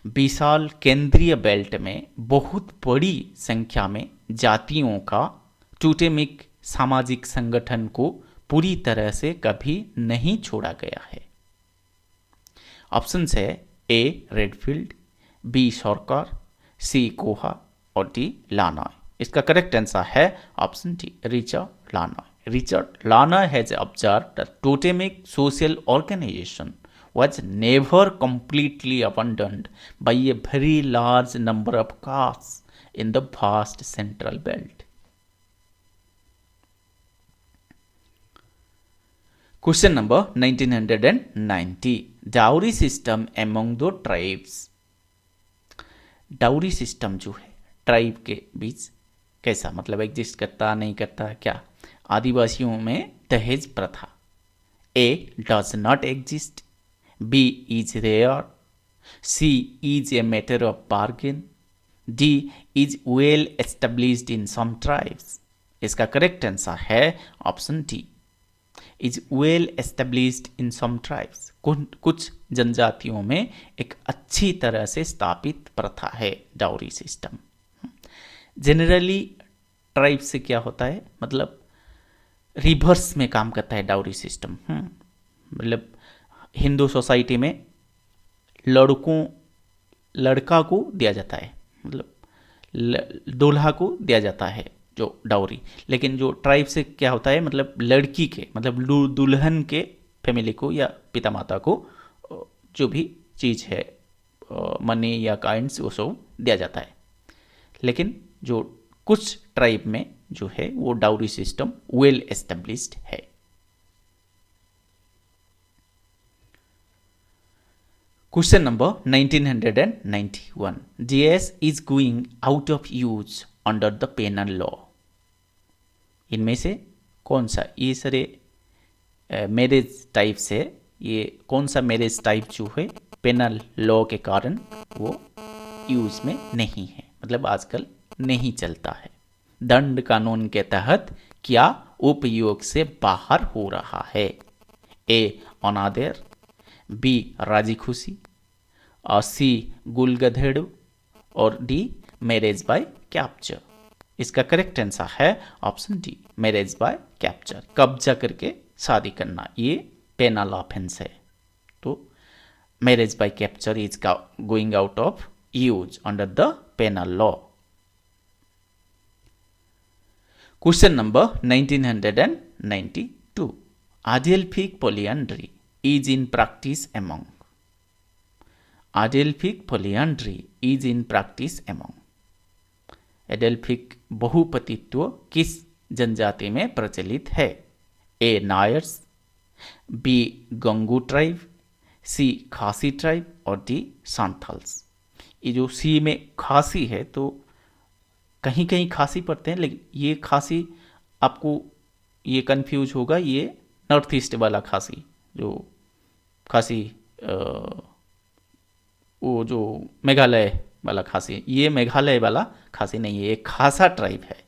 विशाल केंद्रीय बेल्ट में बहुत बड़ी संख्या में जातियों का टोटेमिक सामाजिक संगठन को पूरी तरह से कभी नहीं छोड़ा गया है। ऑप्शन है ए रेडफील्ड, बी सरकार, सी कोहा और डी लानॉय। इसका करेक्ट आंसर है option D Richard Lannoy. Richard Lannoy has observed the totemic social organization was never completely abandoned by a very large number of castes in the vast central belt. Question number 1990. Dowry system among the tribes. Dowry system जो है tribe के बीच कैसा, मतलब exist करता नहीं करता क्या? आदिवासियों में दहेज प्रथा। A does not exist, B is rare, C is a matter of bargain, D is well established in some tribes. इसका करेक्ट आंसर है option D is well established in some tribes. कुछ जनजातियों में एक अच्छी तरह से स्थापित प्रथा है डाउरी सिस्टम। जनरली ट्राइब से क्या होता है, मतलब रिवर्स में काम करता है डाउरी सिस्टम। मतलब हिंदू सोसाइटी में लड़का को दिया जाता है, मतलब दूल्हा को दिया जाता है जो डाउरी। लेकिन जो ट्राइब से क्या होता है, मतलब लड़की के, मतलब दुल्हन के फैमिली को या पिता माता को जो भी चीज़ है मनी या काइंड्स वो सब दिया जाता है। लेकिन जो कुछ ट्राइब में जो है वो डाउरी सिस्टम वेल एस्टेब्लिश्ड है। Question number 1991. DS is going out of use under the penal law. इनमें से कौन सा, ये सारे मैरिज टाइप से ये कौन सा मैरिज टाइप जो है पेनल लॉ के कारण वो यूज में नहीं है, मतलब आजकल नहीं चलता है। दंड कानून के तहत क्या उपयोग से बाहर हो रहा है? ए अनादर, बी राजी खुशी, और सी गुलगधेड़ू और डी मैरिज बाय कैप्चर। इसका करेक्ट आंसर है option D marriage by capture. कब्जा करके शादी करना ये पेनल ऑफेंस है, तो marriage by capture is going out of use under the penal law. Question number 1992. Adelphic polyandry is in practice among. Adelphic polyandry is in practice among. एडेल्फिक बहुपतित्व किस जनजाति में प्रचलित है? ए नायर्स, बी गंगू ट्राइब, सी खासी ट्राइब और D Santhals. ये जो सी में खासी है तो कहीं कहीं खासी पढ़ते हैं, लेकिन ये खासी आपको ये कंफ्यूज होगा, ये नॉर्थ ईस्ट वाला खासी, जो खासी वो जो मेघालय वाला खासी, ये मेघालय वाला खासी नहीं है, ये खासा ट्राइब है।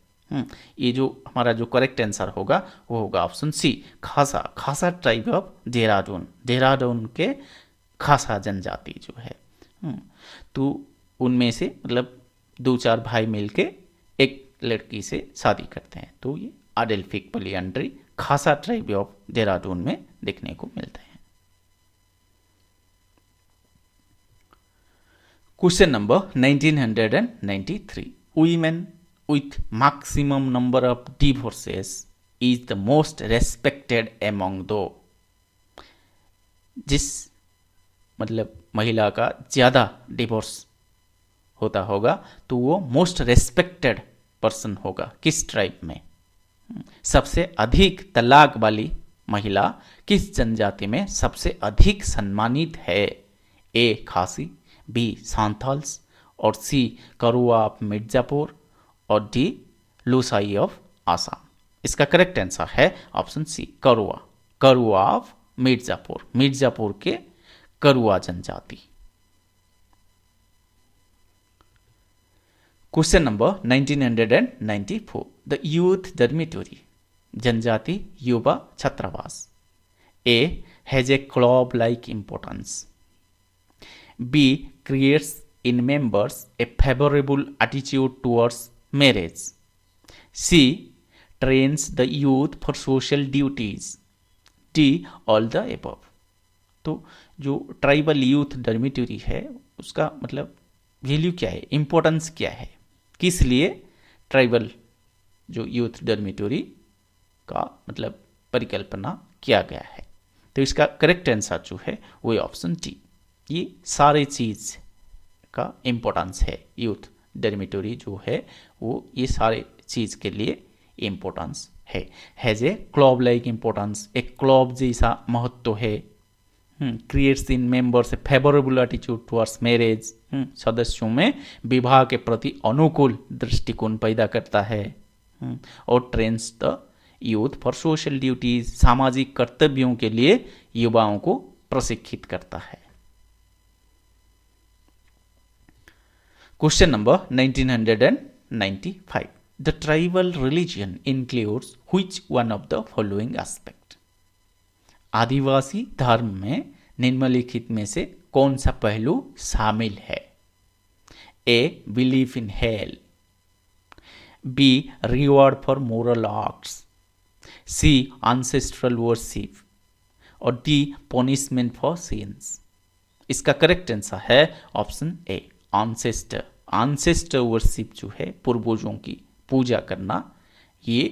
ये जो हमारा जो करेक्ट आंसर होगा वो होगा ऑप्शन सी खासा। खासा ट्राइब ऑफ देहरादून, देहरादून के खासा जनजाति जो है। तो उनमें से मतलब 2-4 भाई मिलके एक लड़की से शादी करते हैं, तो ये एडेल्फिक पॉलीएंड्री खासा ट्राइब ऑफ देहरादून में देखने को मिलते हैं। Question number 1993. Women with maximum number of divorces is the most respected among the. जिस मतलब महिला का ज़्यादा डिवोर्स होता होगा तो वो मोस्ट रेस्पेक्टेड पर्सन होगा किस ट्राइब में? सबसे अधिक तलाक वाली महिला किस जनजाति में सबसे अधिक सम्मानित है? ए खासी, बी सांथाल्स और सी करुआ ऑफ मिर्जापुर और डी लूसाई ऑफ आसाम। इसका करेक्ट आंसर है option C Karua, Karua of Mirzapur, Mirzapur के करुआ जनजाति। Question number 1994. The youth dormitory, जनजाति युवा छात्रावास। A has a club like importance, B creates in members a favourable attitude towards marriage, C trains the youth for social duties, D all the above. तो जो tribal youth dormitory है उसका मतलब value क्या है, इम्पोर्टेंस क्या है, किस लिए ट्राइबल जो यूथ डॉर्मिटरी का मतलब परिकल्पना किया गया है। तो इसका करेक्ट आंसर जो है वो ऑप्शन डी। ये सारे चीज़ का इम्पोर्टेंस है, यूथ डॉर्मिटरी जो है वो ये सारे चीज़ के लिए इम्पोर्टेंस है। Has a club like importance, एक क्लब जैसा महत्व है। Creates in members a favourable attitude towards marriage, सदस्यों में विवाह के प्रति अनुकूल दृष्टिकोण पैदा करता है। और trains the youth for social duties, सामाजिक कर्तव्यों के लिए युवाओं को प्रशिक्षित करता है। Question number 1995, the tribal religion includes which one of the following aspect. आदिवासी धर्म में निम्नलिखित में से कौन सा पहलू शामिल है? A belief in hell, B reward for moral acts, C ancestral worship और डी पनिशमेंट फॉर सिंस। इसका करेक्ट आंसर है option A ancestor. Ancestor worship जो है पूर्वजों की पूजा करना, ये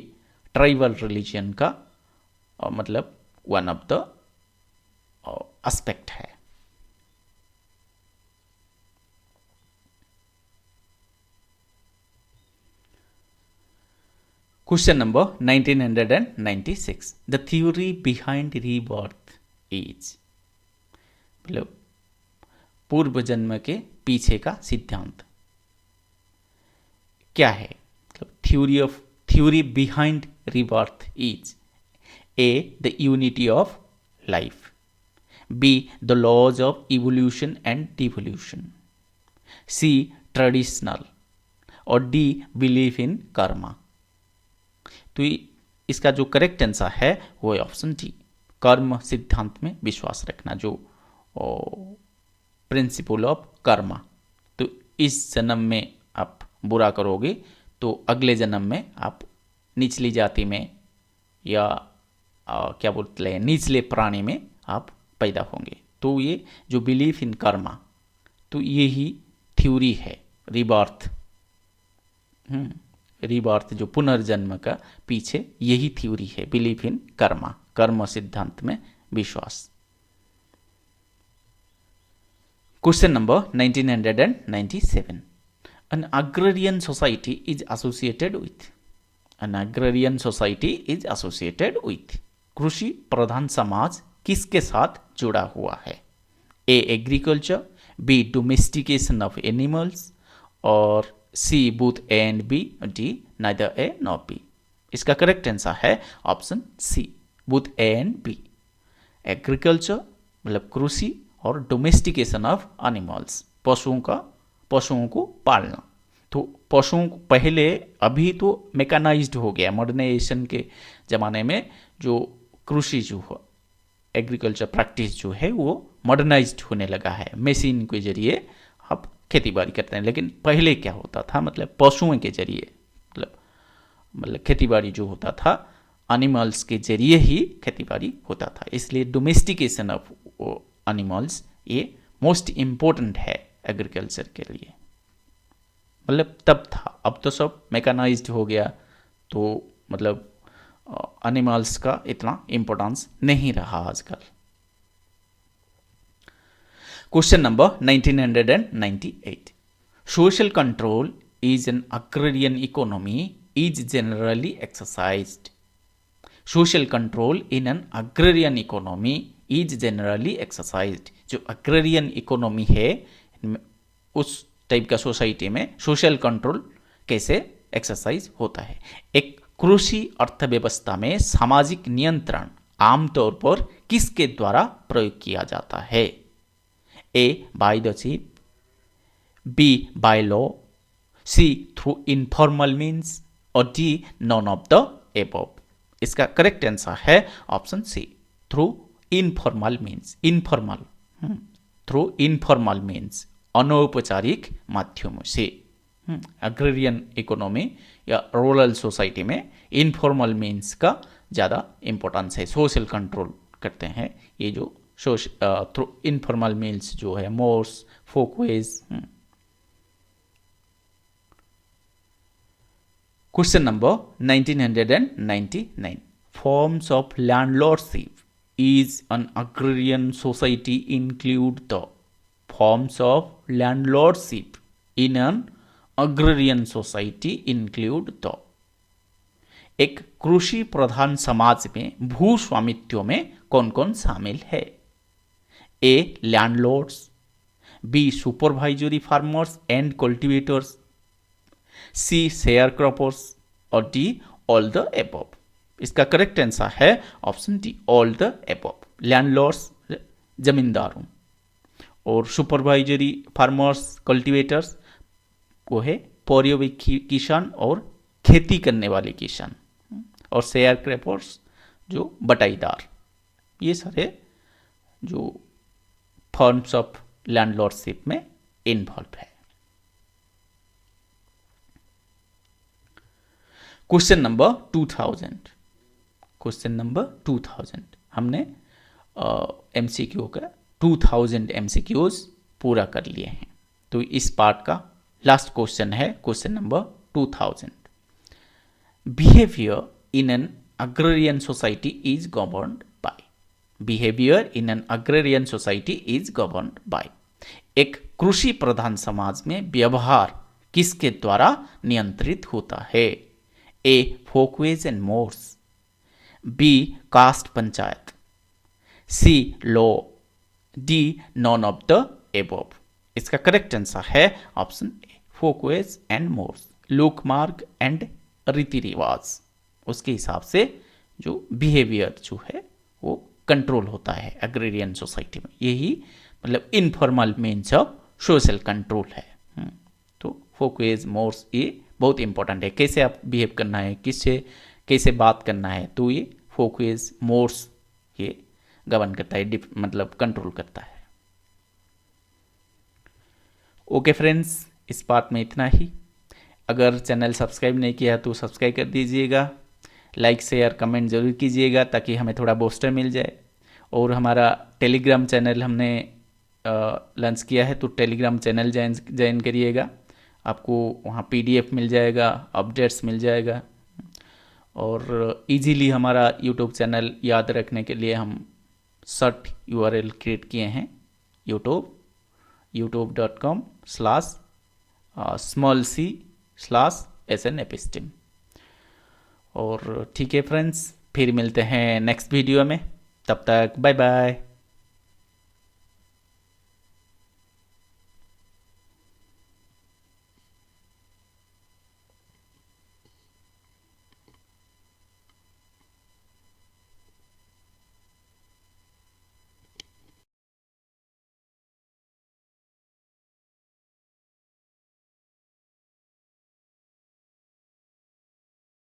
ट्राइबल रिलीजन का मतलब वन ऑफ द एस्पेक्ट है। Question number 1996, the theory behind rebirth is, मतलब पूर्व जन्म के पीछे का सिद्धांत क्या है? मतलब theory behind rebirth is A the unity of life, B the laws of evolution and devolution, C traditional और डी बिलीफ इन कर्मा। तो इसका जो करेक्ट आंसर है वो ऑप्शन डी, कर्म सिद्धांत में विश्वास रखना, जो प्रिंसिपल ऑफ कर्मा। तो इस जन्म में आप बुरा करोगे तो अगले जन्म में आप निचली जाति में या क्या बोलते हैं निचले प्राणी में आप पैदा होंगे। तो ये जो बिलीफ इन कर्मा, तो ये ही थ्योरी है रीबर्थ। रीबर्थ जो पुनर्जन्म का पीछे यही थ्योरी है, बिलीफ इन कर्मा, कर्म सिद्धांत में विश्वास। Question number 1997, an agrarian society is associated with, an agrarian society is associated with, कृषि प्रधान समाज किसके साथ जुड़ा हुआ है? A agriculture, B domestication of animals और C both A and B, D neither A nor B. इसका करेक्ट आंसर है option C, both A and B. Agriculture मतलब कृषि और डोमेस्टिकेशन ऑफ एनिमल्स, पशुओं को पालना। तो पशुओं को पहले, अभी तो मैकेनाइज्ड हो गया, मॉडर्नाइजेशन के ज़माने में जो कृषि जो हो एग्रीकल्चर प्रैक्टिस जो है वो मॉडर्नाइज्ड होने लगा है, मशीन के जरिए अब खेती बाड़ी करते हैं। लेकिन पहले क्या होता था, मतलब पशुओं के जरिए मतलब खेती बाड़ी जो होता था एनिमल्स के जरिए ही खेती बाड़ी होता था। इसलिए डोमेस्टिकेशन ऑफ एनिमल्स ये मोस्ट इम्पोर्टेंट है एग्रीकल्चर के लिए। मतलब तब था, अब तो सब मैकेनाइज्ड हो गया, तो मतलब एनिमल्स का इतना इम्पोर्टेंस नहीं रहा आजकल। Question number 1998, social control is an agrarian economy is generally exercised. Social control in an agrarian economy is generally exercised. जो अग्रेरियन इकोनॉमी है उस टाइप का सोसाइटी में सोशल कंट्रोल कैसे एक्सरसाइज होता है? एक कृषि अर्थव्यवस्था में सामाजिक नियंत्रण आमतौर पर किसके द्वारा प्रयोग किया जाता है? A by the chief, B by law, C through informal means और D none of the above. इसका करेक्ट आंसर है option C, through informal means. Informal through informal means, अनौपचारिक माध्यमों से। एग्रेरियन इकोनॉमी या रूरल सोसाइटी में informal means का ज़्यादा इम्पोर्टेंस है, सोशल कंट्रोल करते हैं ये जो थ्रू इनफॉर्मल मीन्स जो है, mores, folkways. Question number 1999, forms of landlordship is an agrarian society include the forms of landlordship in an agrarian society include the। एक कृषि प्रधान समाज में भू स्वामित्व में कौन कौन शामिल है? A landlords, B supervisory farmers and cultivators, C sharecroppers और डी ऑल द एबव। इसका करेक्ट आंसर है option D, all the above. Landlords जमींदारों और सुपरवाइजरी फार्मर्स कल्टीवेटर्स वो है पर्यवेक्षी किसान और खेती करने वाले किसान, और शेयर क्रॉपर्स जो बटाईदार। ये सारे जो फॉर्म्स ऑफ लैंडलॉर्डशिप में इन्वॉल्व है। क्वेश्चन नंबर 2000, क्वेश्चन नंबर 2000 हमने एमसीक्यू का 2000 एमसीक्यूज पूरा कर लिए हैं। तो इस पार्ट का लास्ट क्वेश्चन है question number 2000। Behaviour in an agrarian society is governed bye. Behaviour in an agrarian society is governed bye. एक कृषि प्रधान समाज में व्यवहार किसके द्वारा नियंत्रित होता है? A folkways and mores, B caste panchayat, C law, D none of the above. इसका करेक्ट आंसर है option A, folkways and mores. लोकमार्ग एंड रीति रिवाज, उसके हिसाब से जो बिहेवियर जो है वो कंट्रोल होता है एग्रेरियन सोसाइटी में। यही मतलब informal means of social control है। तो फोकवेज मोर्स ये बहुत इंपॉर्टेंट है, कैसे आप बिहेव करना है, किससे कैसे बात करना है, तो ये फोकवेज मोर्स ये गवर्न करता है, मतलब कंट्रोल करता है। ओके फ्रेंड्स, इस पार्ट में इतना ही। अगर चैनल सब्सक्राइब नहीं किया तो सब्सक्राइब कर दीजिएगा, लाइक शेयर कमेंट जरूर कीजिएगा ताकि हमें थोड़ा बूस्टर मिल जाए। और हमारा टेलीग्राम चैनल हमने लॉन्च किया है, तो टेलीग्राम चैनल ज्वाइन करिएगा, आपको वहाँ पीडीएफ मिल जाएगा, अपडेट्स मिल जाएगा। और इजीली हमारा यूट्यूब चैनल याद रखने के लिए हम सर्ट यूआरएल क्रिएट किए हैं, youtube.com/small c/SN Epistem। और ठीक है फ्रेंड्स, फिर मिलते हैं नेक्स्ट वीडियो में, तब तक बाय बाय।